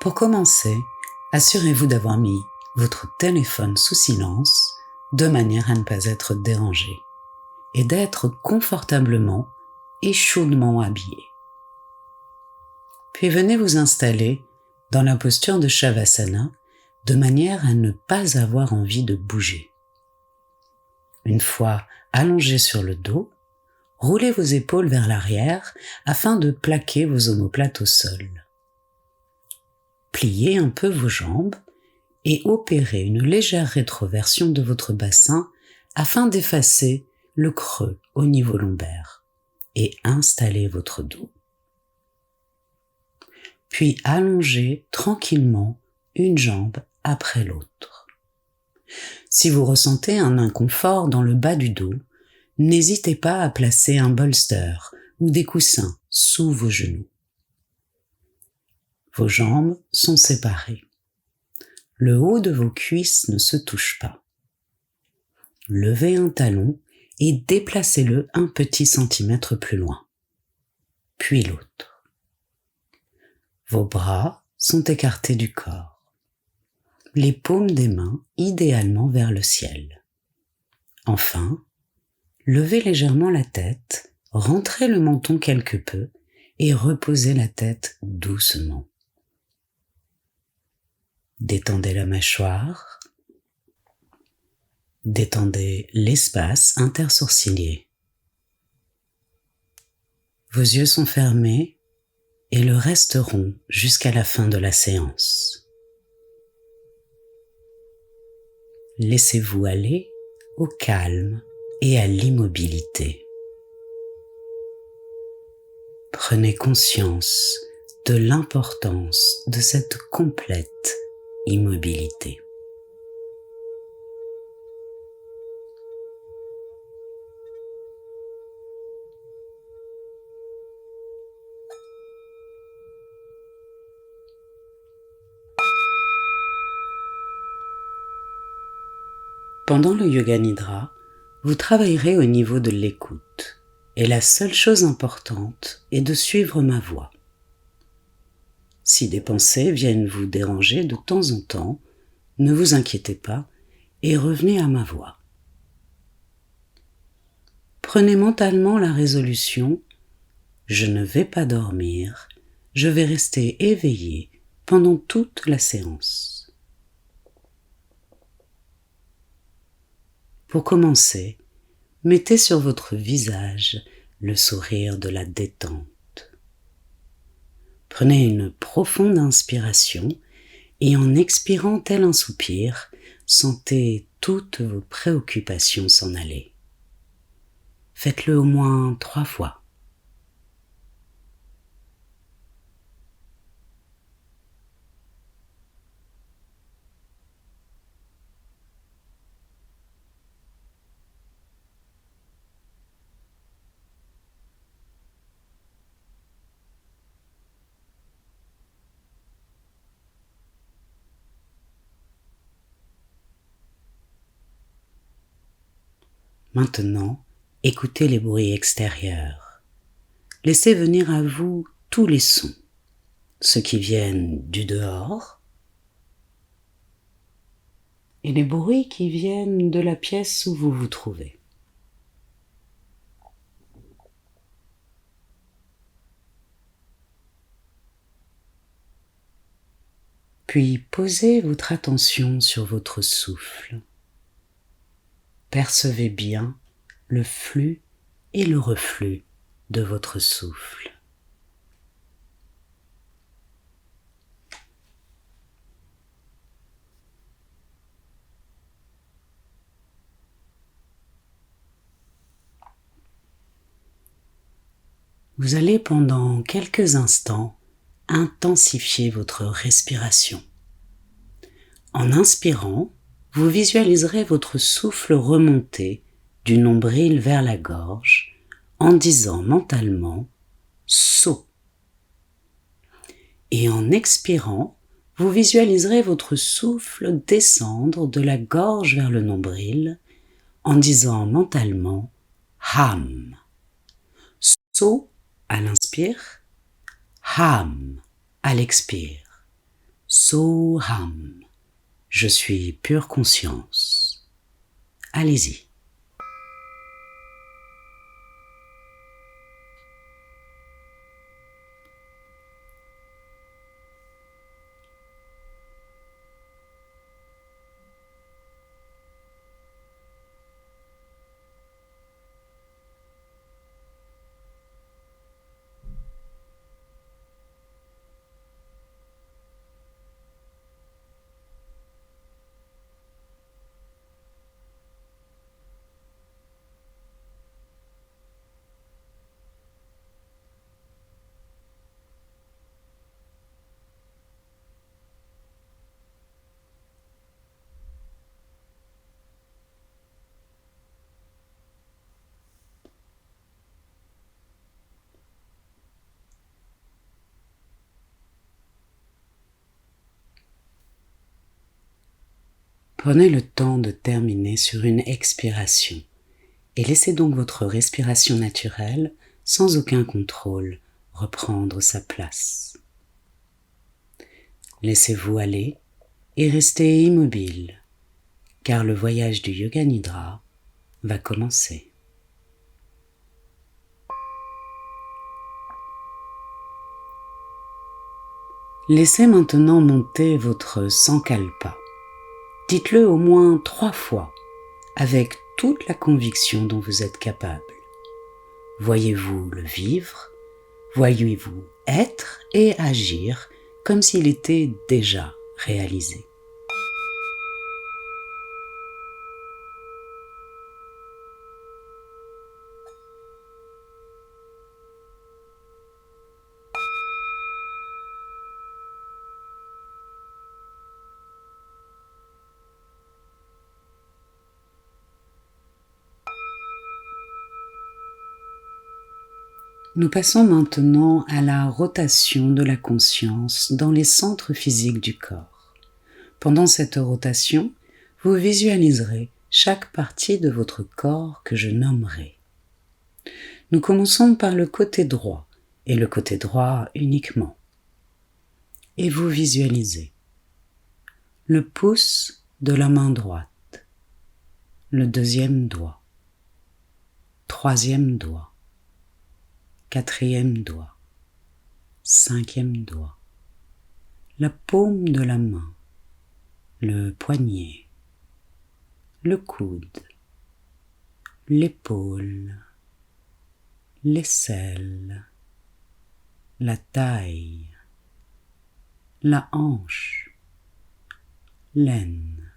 Pour commencer, assurez-vous d'avoir mis votre téléphone sous silence de manière à ne pas être dérangé et d'être confortablement et chaudement habillé. Puis venez vous installer dans la posture de Shavasana de manière à ne pas avoir envie de bouger. Une fois allongé sur le dos, roulez vos épaules vers l'arrière afin de plaquer vos omoplates au sol. Pliez un peu vos jambes et opérez une légère rétroversion de votre bassin afin d'effacer le creux au niveau lombaire et installez votre dos. Puis allongez tranquillement une jambe après l'autre. Si vous ressentez un inconfort dans le bas du dos, n'hésitez pas à placer un bolster ou des coussins sous vos genoux. Vos jambes sont séparées. Le haut de vos cuisses ne se touche pas. Levez un talon et déplacez-le un petit centimètre plus loin, puis l'autre. Vos bras sont écartés du corps. Les paumes des mains idéalement vers le ciel. Enfin, levez légèrement la tête, rentrez le menton quelque peu et reposez la tête doucement. Détendez la mâchoire, détendez l'espace intersourcilier. Vos yeux sont fermés et le resteront jusqu'à la fin de la séance. Laissez-vous aller au calme et à l'immobilité. Prenez conscience de l'importance de cette complète immobilité. Pendant le Yoga Nidra, vous travaillerez au niveau de l'écoute et la seule chose importante est de suivre ma voix. Si des pensées viennent vous déranger de temps en temps, ne vous inquiétez pas et revenez à ma voix. Prenez mentalement la résolution « Je ne vais pas dormir, je vais rester éveillé pendant toute la séance ». Pour commencer, mettez sur votre visage le sourire de la détente. Prenez une profonde inspiration et en expirant tel un soupir, sentez toutes vos préoccupations s'en aller. Faites-le au moins 3 fois. Maintenant, écoutez les bruits extérieurs. Laissez venir à vous tous les sons, ceux qui viennent du dehors et les bruits qui viennent de la pièce où vous vous trouvez. Puis posez votre attention sur votre souffle. Percevez bien le flux et le reflux de votre souffle. Vous allez pendant quelques instants intensifier votre respiration. En inspirant, vous visualiserez votre souffle remonter du nombril vers la gorge en disant mentalement « saut ». Et en expirant, vous visualiserez votre souffle descendre de la gorge vers le nombril en disant mentalement « ham ». Saut à l'inspire, ham à l'expire. Soham. Je suis pure conscience. Allez-y. Prenez le temps de terminer sur une expiration et laissez donc votre respiration naturelle, sans aucun contrôle, reprendre sa place. Laissez-vous aller et restez immobile, car le voyage du Yoga Nidra va commencer. Laissez maintenant monter votre Sankalpa. Dites-le au moins 3 fois, avec toute la conviction dont vous êtes capable. Voyez-vous le vivre, voyez-vous être et agir comme s'il était déjà réalisé. Nous passons maintenant à la rotation de la conscience dans les centres physiques du corps. Pendant cette rotation, vous visualiserez chaque partie de votre corps que je nommerai. Nous commençons par le côté droit, et le côté droit uniquement. Et vous visualisez le pouce de la main droite, le 2e doigt, 3e doigt, 4e doigt, 5e doigt, la paume de la main, le poignet, le coude, l'épaule, l'aisselle, la taille, la hanche, l'aine,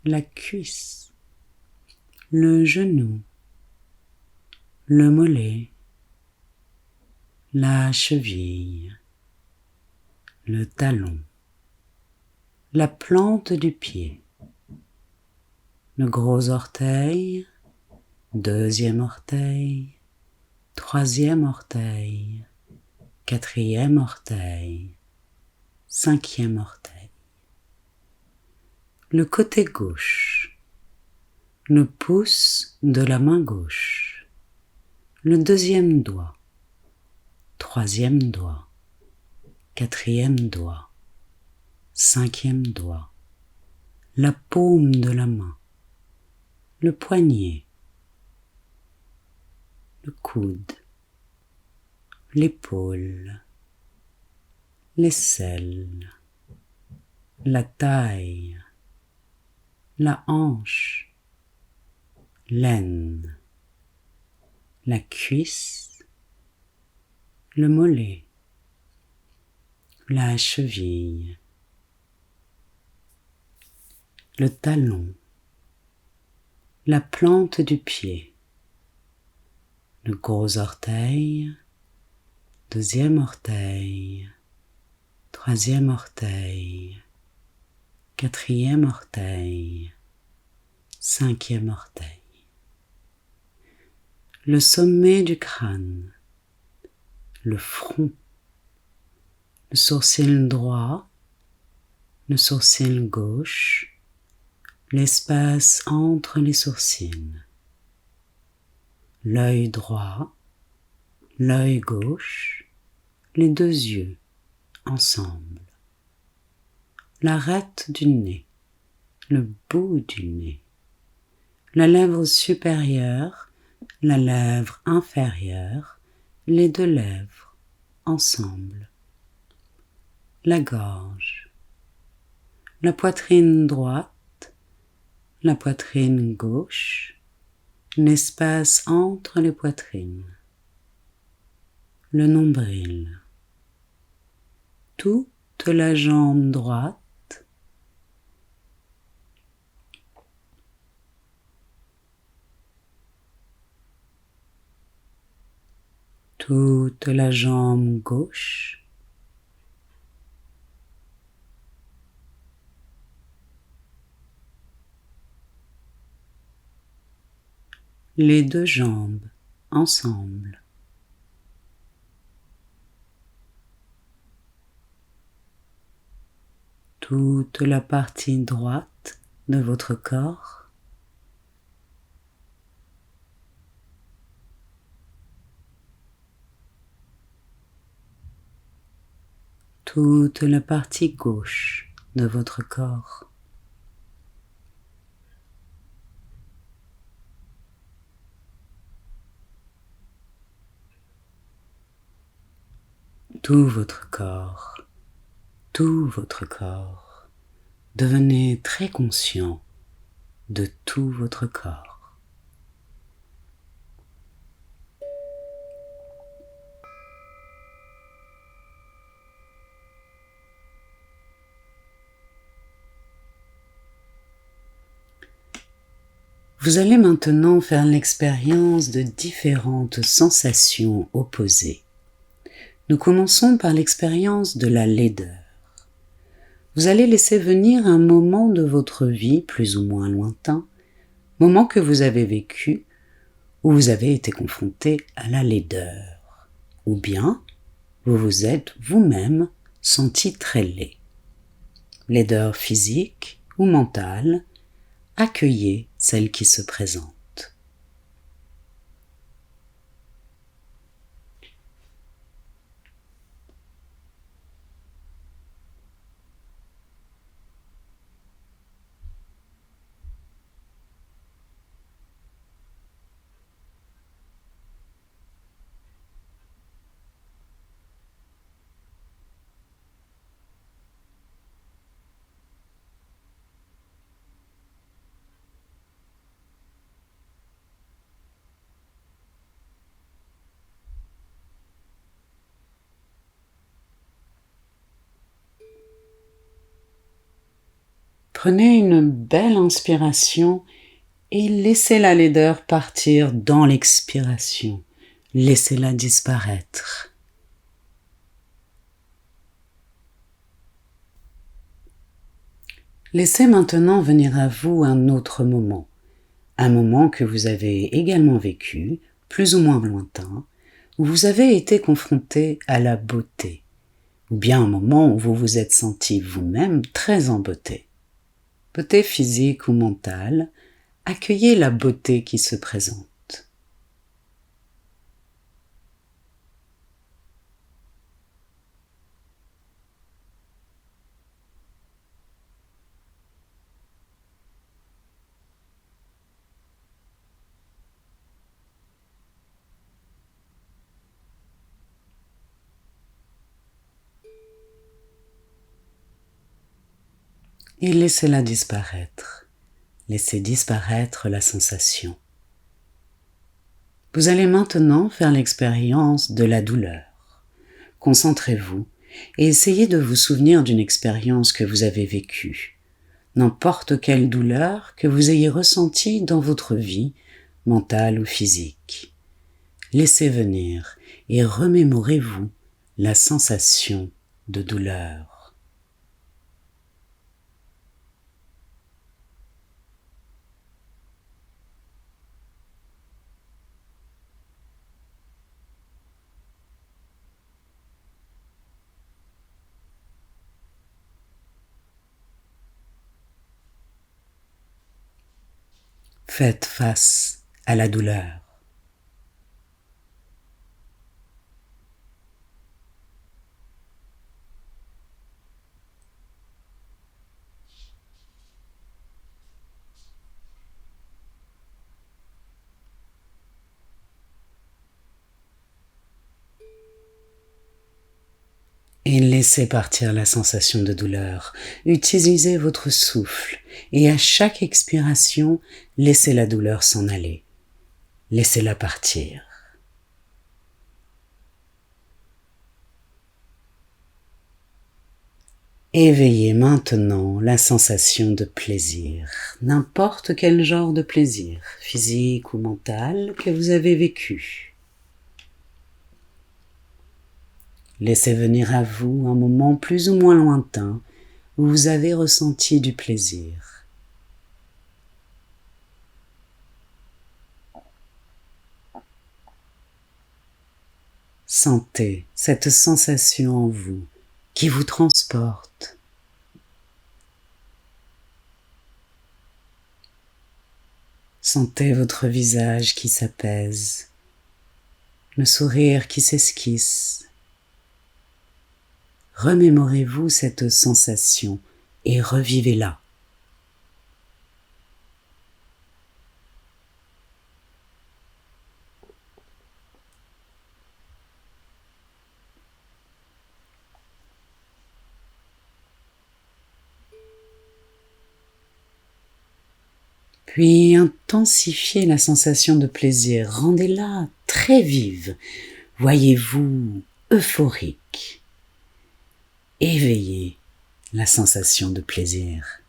la cuisse, le genou, le mollet, la cheville, le talon, la plante du pied, le gros orteil, 2e orteil, 3e orteil, 4e orteil, 5e orteil, le côté gauche, le pouce de la main gauche, le 2e doigt, 3e doigt, 4e doigt, 5e doigt, la paume de la main, le poignet, le coude, l'épaule, l'aisselle, la taille, la hanche, l'aine, la cuisse, le mollet, la cheville, le talon, la plante du pied, le gros orteil, 2e orteil, 3e orteil, 4e orteil, 5e orteil, le sommet du crâne, le front, le sourcil droit, le sourcil gauche, l'espace entre les sourcils, l'œil droit, l'œil gauche, les 2 yeux ensemble, l'arête du nez, le bout du nez, la lèvre supérieure, la lèvre inférieure, les deux lèvres ensemble, la gorge, la poitrine droite, la poitrine gauche, l'espace entre les poitrines, le nombril, toute la jambe droite, toute la jambe gauche, les deux jambes ensemble, toute la partie droite de votre corps, toute la partie gauche de votre corps, tout votre corps, tout votre corps. Devenez très conscient de tout votre corps. Vous allez maintenant faire l'expérience de différentes sensations opposées. Nous commençons par l'expérience de la laideur. Vous allez laisser venir un moment de votre vie plus ou moins lointain, moment que vous avez vécu où vous avez été confronté à la laideur, ou bien vous vous êtes vous-même senti très laid. Laideur physique ou mentale, accueillez celle qui se présente. Prenez une belle inspiration et laissez la laideur partir dans l'expiration. Laissez-la disparaître. Laissez maintenant venir à vous un autre moment. Un moment que vous avez également vécu, plus ou moins lointain, où vous avez été confronté à la beauté, ou bien un moment où vous vous êtes senti vous-même très en beauté. Beauté physique ou mentale, accueillez la beauté qui se présente. Et laissez-la disparaître. Laissez disparaître la sensation. Vous allez maintenant faire l'expérience de la douleur. Concentrez-vous et essayez de vous souvenir d'une expérience que vous avez vécue. N'importe quelle douleur que vous ayez ressentie dans votre vie, mentale ou physique. Laissez venir et remémorez-vous la sensation de douleur. Faites face à la douleur. Laissez partir la sensation de douleur. Utilisez votre souffle et à chaque expiration, laissez la douleur s'en aller. Laissez-la partir. Éveillez maintenant la sensation de plaisir, n'importe quel genre de plaisir, physique ou mental, que vous avez vécu. Laissez venir à vous un moment plus ou moins lointain où vous avez ressenti du plaisir. Sentez cette sensation en vous qui vous transporte. Sentez votre visage qui s'apaise, le sourire qui s'esquisse. Remémorez-vous cette sensation et revivez-la. Puis intensifiez la sensation de plaisir, rendez-la très vive. Voyez-vous euphorique. Éveillez la sensation de plaisir.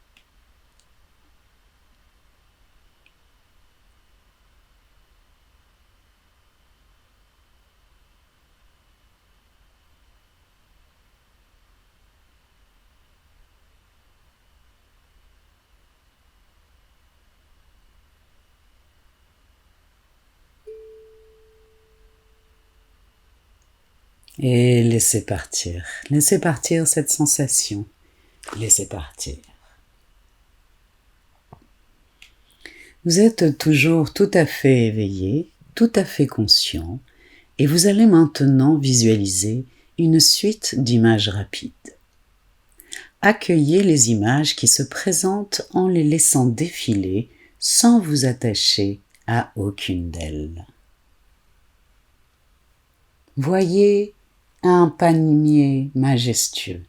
Et laissez partir cette sensation, laissez partir. Vous êtes toujours tout à fait éveillé, tout à fait conscient, et vous allez maintenant visualiser une suite d'images rapides. Accueillez les images qui se présentent en les laissant défiler sans vous attacher à aucune d'elles. Voyez un palmier majestueux,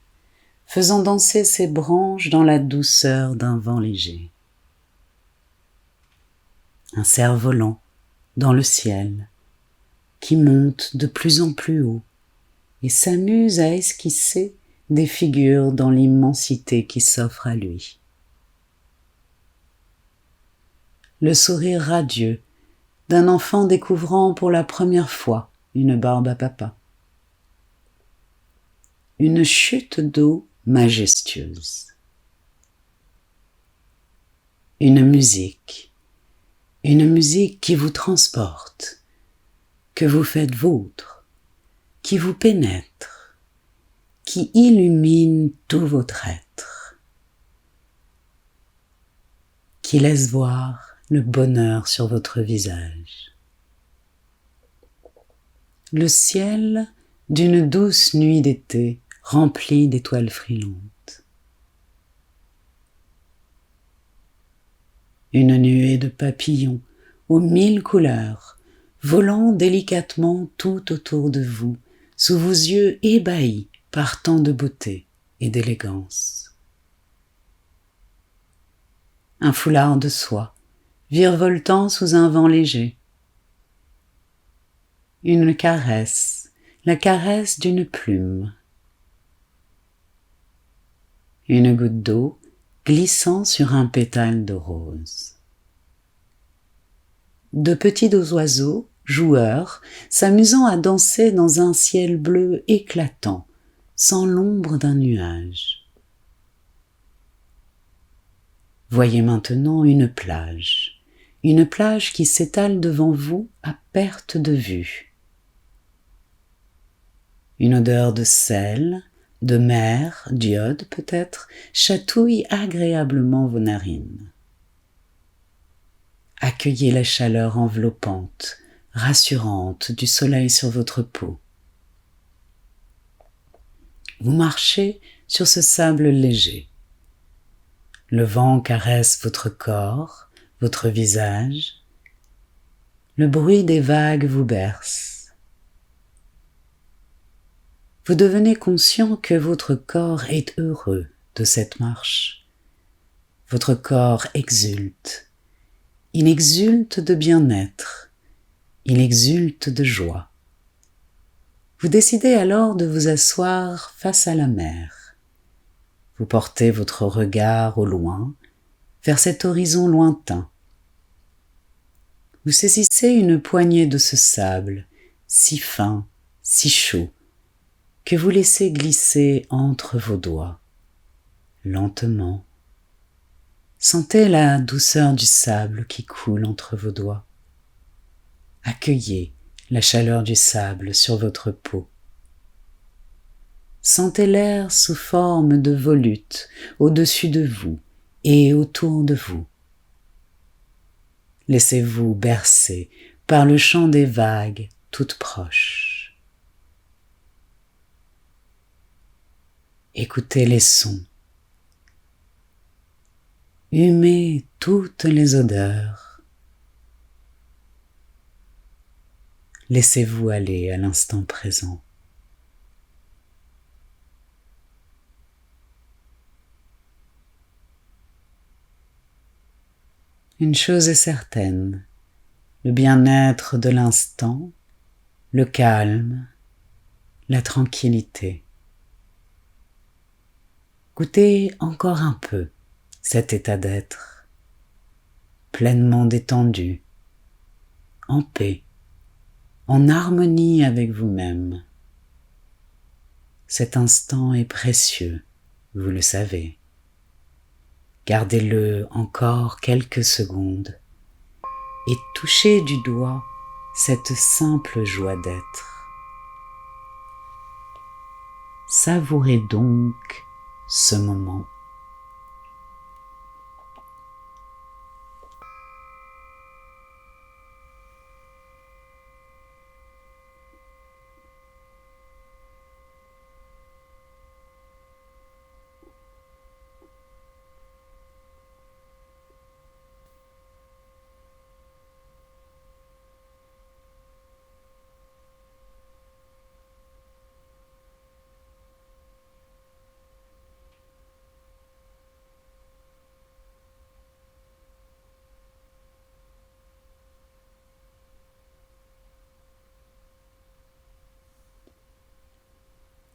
faisant danser ses branches dans la douceur d'un vent léger. Un cerf-volant dans le ciel, qui monte de plus en plus haut et s'amuse à esquisser des figures dans l'immensité qui s'offre à lui. Le sourire radieux d'un enfant découvrant pour la première fois une barbe à papa. Une chute d'eau majestueuse. Une musique qui vous transporte, que vous faites vôtre, qui vous pénètre, qui illumine tout votre être, qui laisse voir le bonheur sur votre visage. Le ciel d'une douce nuit d'été rempli d'étoiles frilantes. Une nuée de papillons aux 1000 couleurs, volant délicatement tout autour de vous, sous vos yeux ébahis par tant de beauté et d'élégance. Un foulard de soie, virevoltant sous un vent léger. Une caresse, la caresse d'une plume. Une goutte d'eau glissant sur un pétale de rose. De petits oiseaux, joueurs, s'amusant à danser dans un ciel bleu éclatant, sans l'ombre d'un nuage. Voyez maintenant une plage qui s'étale devant vous à perte de vue. Une odeur de sel, de mer, d'iode peut-être, chatouille agréablement vos narines. Accueillez la chaleur enveloppante, rassurante du soleil sur votre peau. Vous marchez sur ce sable léger. Le vent caresse votre corps, votre visage. Le bruit des vagues vous berce. Vous devenez conscient que votre corps est heureux de cette marche. Votre corps exulte. Il exulte de bien-être. Il exulte de joie. Vous décidez alors de vous asseoir face à la mer. Vous portez votre regard au loin, vers cet horizon lointain. Vous saisissez une poignée de ce sable, si fin, si chaud, que vous laissez glisser entre vos doigts, lentement. Sentez la douceur du sable qui coule entre vos doigts. Accueillez la chaleur du sable sur votre peau. Sentez l'air sous forme de volutes au-dessus de vous et autour de vous. Laissez-vous bercer par le chant des vagues toutes proches. Écoutez les sons. Humez toutes les odeurs. Laissez-vous aller à l'instant présent. Une chose est certaine, le bien-être de l'instant, le calme, la tranquillité. Goûtez encore un peu cet état d'être, pleinement détendu, en paix, en harmonie avec vous-même. Cet instant est précieux, vous le savez. Gardez-le encore quelques secondes et touchez du doigt cette simple joie d'être. Savourez donc ce moment.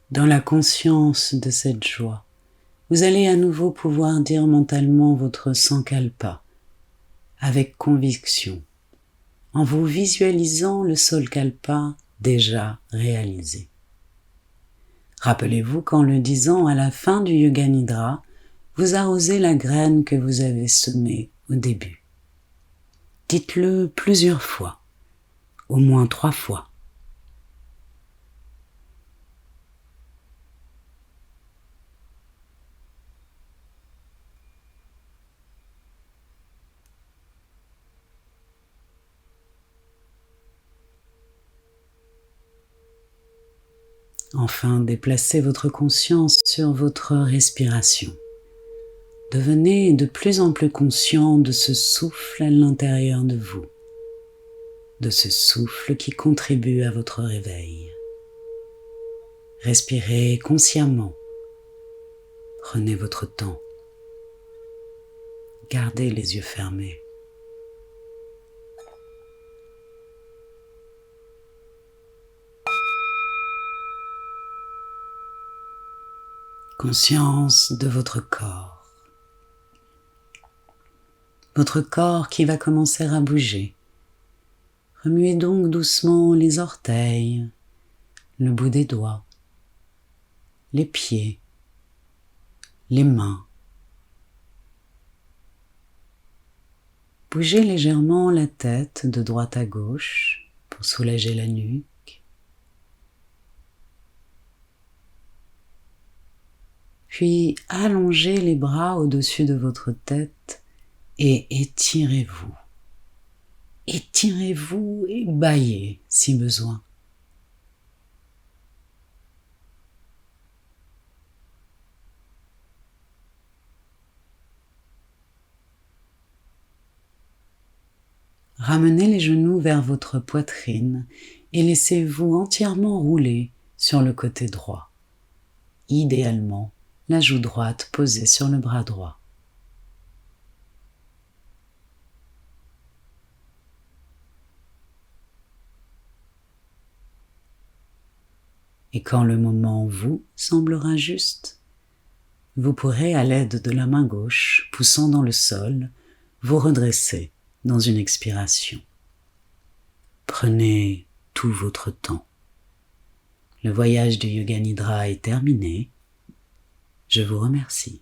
Dans la conscience de cette joie, vous allez à nouveau pouvoir dire mentalement votre Sankalpa avec conviction, en vous visualisant le Solkalpa déjà réalisé. Rappelez-vous qu'en le disant à la fin du Yoga Nidra, vous arrosez la graine que vous avez semée au début. Dites-le plusieurs fois, au moins 3 fois. Enfin, déplacez votre conscience sur votre respiration. Devenez de plus en plus conscient de ce souffle à l'intérieur de vous, de ce souffle qui contribue à votre réveil. Respirez consciemment. Prenez votre temps. Gardez les yeux fermés. Conscience de votre corps. Votre corps qui va commencer à bouger. Remuez donc doucement les orteils, le bout des doigts, les pieds, les mains. Bougez légèrement la tête de droite à gauche pour soulager la nuque. Puis allongez les bras au-dessus de votre tête et étirez-vous. Étirez-vous et bâillez si besoin. Ramenez les genoux vers votre poitrine et laissez-vous entièrement rouler sur le côté droit, idéalement la joue droite posée sur le bras droit. Et quand le moment vous semblera juste, vous pourrez, à l'aide de la main gauche poussant dans le sol, vous redresser dans une expiration. Prenez tout votre temps. Le voyage du Yoga Nidra est terminé. Je vous remercie.